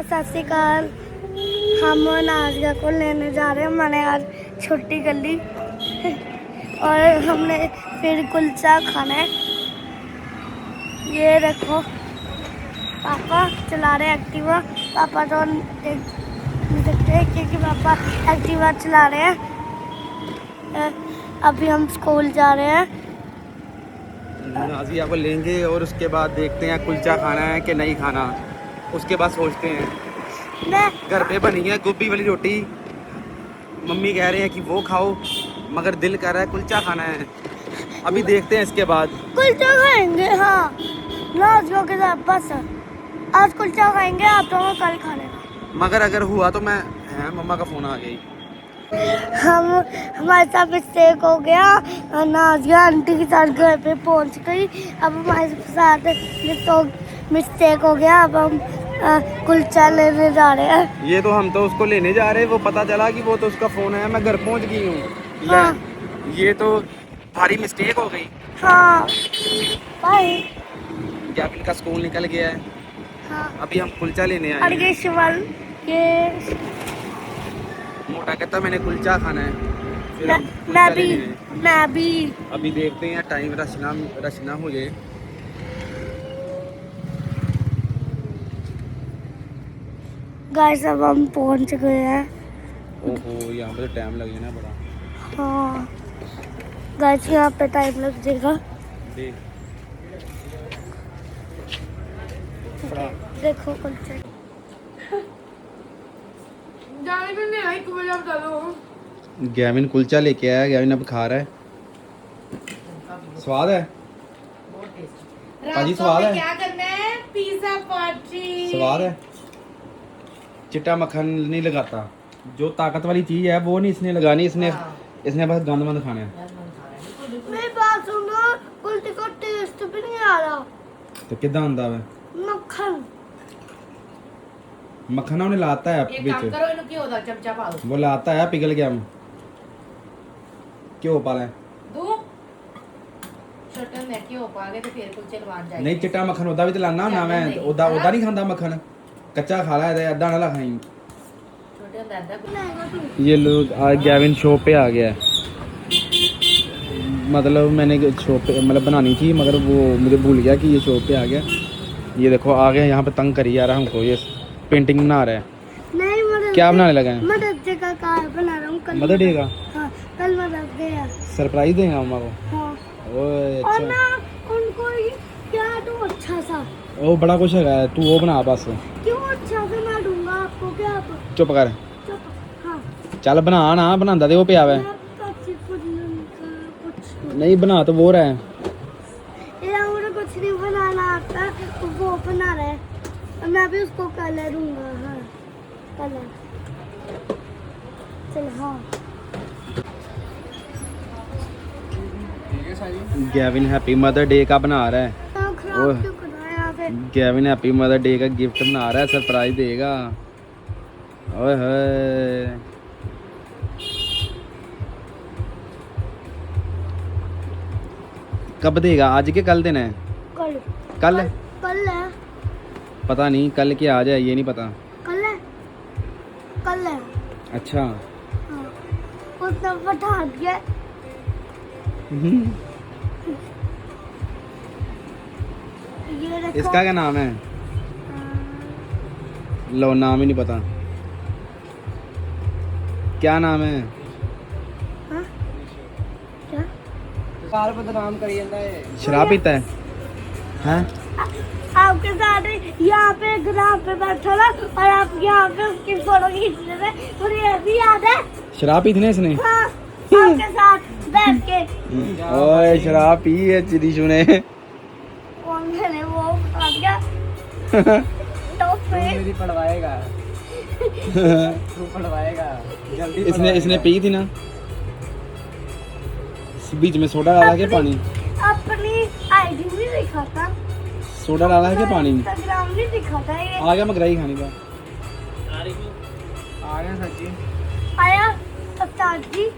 सत श्री अकाल। हम नाजिया को लेने जा रहे हैं, मैंने आज छुट्टी कर ली और हमने फिर कुलचा खाना है। ये देखो पापा चला रहे हैं एक्टिवा। पापा तो देख सकते हैं क्योंकि पापा एक्टिवा चला रहे हैं। अभी हम स्कूल जा रहे हैं। नाजिया को लेंगे और उसके बाद देखते हैं कुलचा खाना है कि नहीं खाना। उसके बाद सोचते हैं। घर पे बनी है गोभी वाली रोटी, मम्मी कह रहे हैं कि वो खाओ, मगर दिल कर रहा है कुलचा खाना है। अभी देखते हैं इसके बाद कुलचा खाएंगे। हाँ नाजिया के साथ बस आज कुलचा खाएंगे, आप दोनों कल खा लेना। मगर अगर हुआ तो मैं मम्मा का फ़ोन आ गई। हमारे साथ मिस्टेक हो गया। नाजिया आंटी के साथ घर पे पहुंच गई। अब हमारे साथ मिस्टेक हो गया। अब हम कुलचा लेने जा रहे हैं। ये तो हम तो उसको लेने जा रहे हैं, वो पता चला कि वो तो उसका फ़ोन है, मैं घर पहुंच गई हूँ। हाँ। ये तो भारी मिस्टेक हो गई। हाँ बाय। गैविन का स्कूल निकल गया है। हाँ अभी हम कुलचा लेने आए और हैं। ये शिवल ये मोटा कहता मैंने कुलचा खाना है। फिर हम मैं कुलचा भी लेने आए। मैं भी अभी देखते हैं टाइम रचना हो जाए। गाइस अब हम पहुंच गए हैं। ओहो यहाँ पे तो टाइम लगे ना बड़ा। हाँ गाइस यहाँ पे टाइम लग जाएगा। देख देखो कुलचे गैविन कुलचा लेके आया। गैविन अब खा रहा है। स्वाद है पाजी, स्वाद है। क्या करना है? Pizza party. स्वाद है। चिट्टा मक्खन नहीं लगाता, जो ताकत वाली चीज है वो नहीं इसने लगानी। इसने बस गंद मंद खाना है। मेरी बात सुनो, कुलचे का टेस्ट भी नहीं आ रहा। तो कितना आंदा है मक्खन मक्खन उन्हें लाता है एक काम करो, इनको क्यों होता चमचा पा दो। वो लाता है, पिघल गया हम क्यों पाला है। दो छोटे ने क्यों पा गए तो फिर कुलचे लवान जाए। नहीं चिट्टा मक्खन उदा भी तो लाना ना, मैं उदा नहीं खाता मक्खन, कच्चा खा रहा है, अद्धा ना खाई। छोटे दादा ये लोग आज गैविन शॉप पे आ गया है। मतलब मैंने शॉप पे मतलब बनानी थी, मगर वो मुझे भूल गया कि ये शॉप पे आ गया। ये देखो आ गया, यहाँ पे तंग करी जा रहा है हमको। ये पेंटिंग बना रहा है। नहीं मदद क्या बनाने लगा है? मदद डे का कार्ड बना रहा हूँ कल। मदर डे का? हाँ कल मदद डे है। सरप्राइज देगा मम्मा को? हाँ ओए और अच्छा। मैं उनको क्या दूँ अच्छा सा। ओ बड़ा कुछ है, तू वो बना बस। क्यों अच्छा सा मैं दूंगा आपको? क्या आप चुप कर। चुप। हाँ चल बना ना, बनांदा दे वो पिया है। कुछ नहीं बना तो वो रहा है। मुझे कुछ नहीं बनाना आता, वो बना रहा है। मैं भी उसको कलर दूंगा। हाँ कलर चल। हाँ गैविन हैप्पी मदर डे का बना रहा है। खराब क्यों कर रहा है यहाँ पे? गैविन हैप्पी मदर डे का गिफ्ट बना रहा है, सरप्राइज देगा। ओए होए कब देगा? आज के कल देना है? कल कल कल है। पता नहीं कल के आ जाए, ये नहीं पता। कल है कल है। अच्छा हाँ उसने बैठा दिया। ये देखो। इसका क्या नाम है? लो नाम ही नहीं पता, क्या नाम है? हाँ? क्या कार बदनाम करी जाता है। शराब पीता है? हैं? आपके साथ यहाँ पे ग्राम पे बैठा ना और आप यहाँ पे उसकी फोटो खींच रहे थे, मुझे ये भी याद है। शराब पी थी ना इसने? हाँ आपके साथ बैठ के। ओए शराब पी है चिरीशु ने। और मैंने वो बता दिया तो फिर मेरी पढ़वाएगा तू पढ़वाएगा जल्दी। इसने पी थी ना, बीच में सोडा डाला के पानी? अपनी आईडी नहीं दिखाता, सोडा डाला के पानी? इंस्टाग्राम नहीं दिखाता ये। आ गया मगराई खाने का। आ गया सच्ची आया अवतार जी।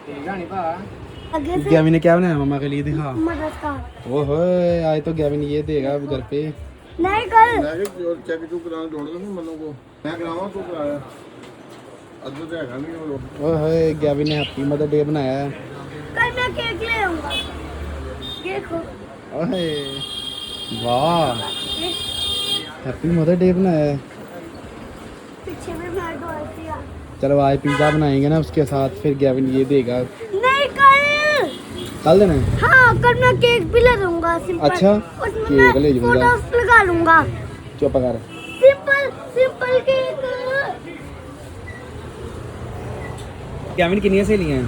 ठीक है नहीं पा आगे से गैविन ने क्या बनाया मम्मा के लिए? दिखा। मदद का। ओहो आज तो गैविन ये देगा घर पे। नहीं कल मैं कि चेक चुक कराना जोड़ दो मनु को मैं करावा तू कराया अद्दू ते हैगा नहीं वो ओए होए गैविन ने हैप्पी मदर डे बनाया है। कल मैं केक ले आऊंगा। देखो ओए वाह हैप्पी मदर डे बनाया है। पीछे में मैं डॉल्फी आ। चलो आज पिज्जा बनाएंगे ना उसके साथ फिर गैविन ये देगा। नहीं कल कल देना है? हाँ कल मैं केक भी ले दूंगा सिंपल। अच्छा, उसमें केक मैं ले जाऊंगा। फोटोज लगा लूंगा। चुप कर। Simple simple cake. गैविन कितनी सहेलियां हैं?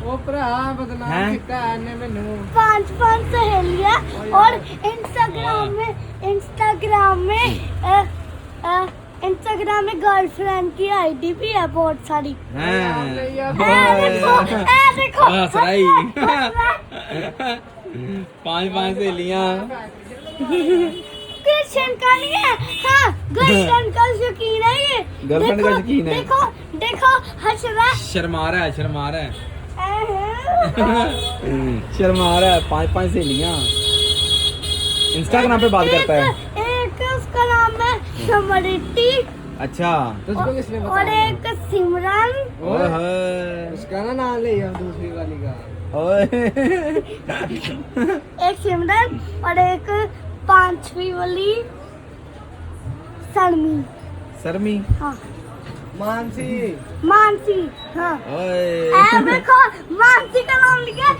ਉਹ ਭਰਾ ਬਦਨਾਮ ਹੈਂ? ਕੀਤਾ ਇਹਨੇ ਮੈਨੂੰ 5 सहेलियां और इंस्टाग्राम में गर्लफ्रेंड की आईडी भी है बहुत सारी। देखो सराई 5 सहेलियां। गर्लफ्रेंड का नहीं है। हाँ गर्लफ्रेंड का शौकीन है ये। गर्लफ्रेंड का शौकीन है। देखो देखो हंस रहा है। शर्मा रहा है शर्मा रहा है 5 सहेलियां। इंस्टाग्राम पे बात करता है। एक उसका नाम है समरिति अच्छा तुझको किसने और बताया एक सिमरन। ओए होए उसका ना नाम ले यार दूसरी वाली का ओए एक सिमरन और एक 5वीं वाली शर्मी। शर्मी हाँ मानसी मानसी। हाँ ओए देखो मानसी का नाम लिखा है।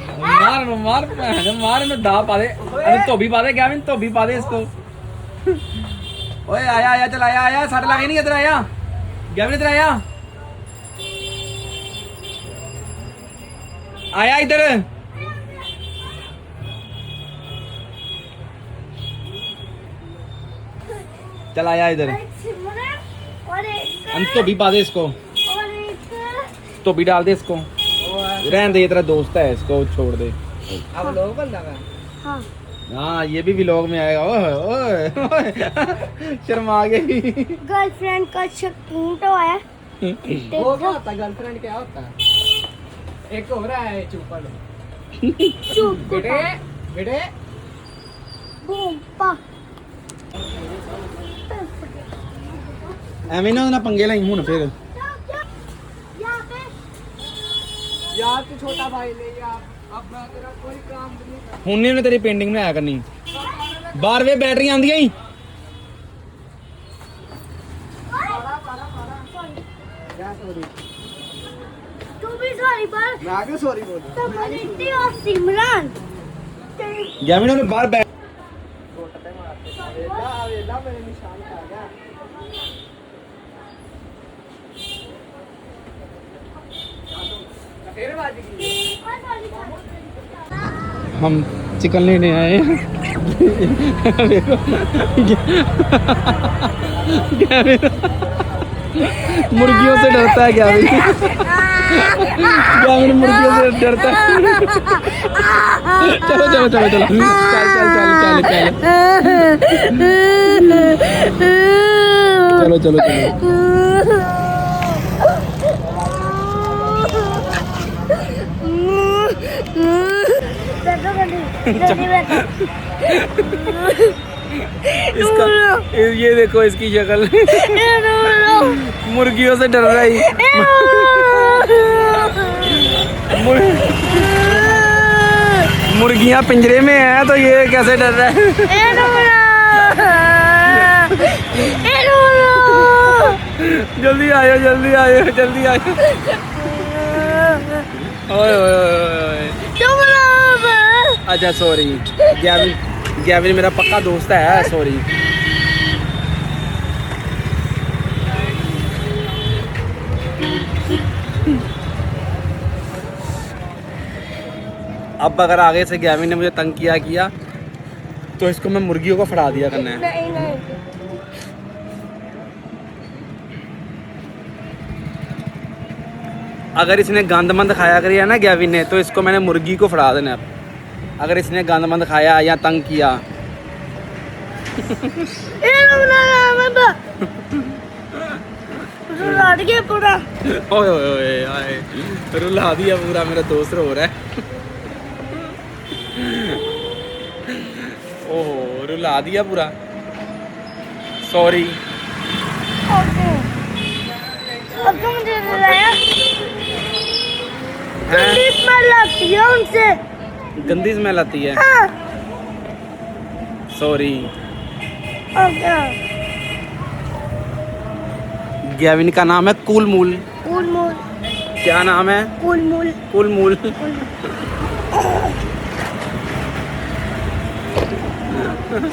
मार में दा पा दे। अरे धोबी पा दे गैविन धोबी पा दे इसको। ओए आया चल आया सट लगे नहीं इधर आया गैविन इधर आया इधर। चल आया इधर। एक सिमरन और एक धोबी पा दे इसको। और एक धोबी डाल दे इसको। रहने दे ये तेरा दोस्त है इसको छोड़ दे। अब लोग बंदा का हाँ हाँ ये भी व्लॉग में आएगा। ओए ओए शर्मा गई। गर्लफ्रेंड का शौकीन तो है। वो क्या होता है गर्लफ्रेंड क्या होता है एक हो रहा है चुपल चुप बेटे बेटे बूम पा। ਐਵੇਂ ਨਾ ਪੰਗੇ ਲਈ ਹੁਣ ਫਿਰ यहाँ पे यार तू छोटा भाई ले यार अब मैं तेरा कोई काम नहीं कर ਹੁਣ ਨਹੀਂ ਉਹਨੇ ਤੇਰੀ ਪੇਂਟਿੰਗ ਬਣਾਇਆ ਕਰਨੀ। ਬਾਹਰ ਵੇ ਬੈਟਰੀਆਂ ਆਉਂਦੀਆਂ ਹੀ। क्या सॉरी तू भी सॉरी पर मैं आगे सॉरी बोल समरिति और सिमरन। ਗੈਵਿਨ ਉਹਨੇ ਬਾਹਰ ਬੈਠ वेला मेरे निशान पे आ गया फिर बात की हम चिकन लेने आए हैं। देखो गैविन मुर्गियों से डरता है गैविन। गैविन मुर्गियों से डरता है। चलो चलो चलो चलो चल चल चल चल चल चलो चलो चलो बैठो जल्दी बैठो। इसका ये देखो इसकी शक्ल मुर्गियों से डर रही। मुर्गियां पिंजरे में हैं तो ये कैसे डर रहा है। जल्दी आयो जल्दी आयो जल्दी आयो। ओए ओए ओए अच्छा सॉरी गैविन गैविन मेरा पक्का दोस्त है सॉरी। अब अगर आगे से गैविन ने मुझे तंग किया तो इसको मैं मुर्गियों को फड़ा दिया करना है। नहीं नहीं अगर इसने गंदमंद खाया करिया ना गैविन ने तो इसको मैंने मुर्गी को फड़ा देना है। अगर इसने गंदमंद खाया या तंग किया रुला दिया पूरा। ओए ओए ओए आए रुला दिया पूरा मेरा दोस्त रो रहा है। ओहो रुला दिया पूरा। सॉरी। ओके अब तो मुझे लाया गंदी स्मेल आती है उनसे। गंदी स्मेल आती है। हाँ सॉरी। ओके गैविन का नाम है कूल मूल। कूल मूल क्या नाम है? कूल मूल कूल मूल। कूल मूल।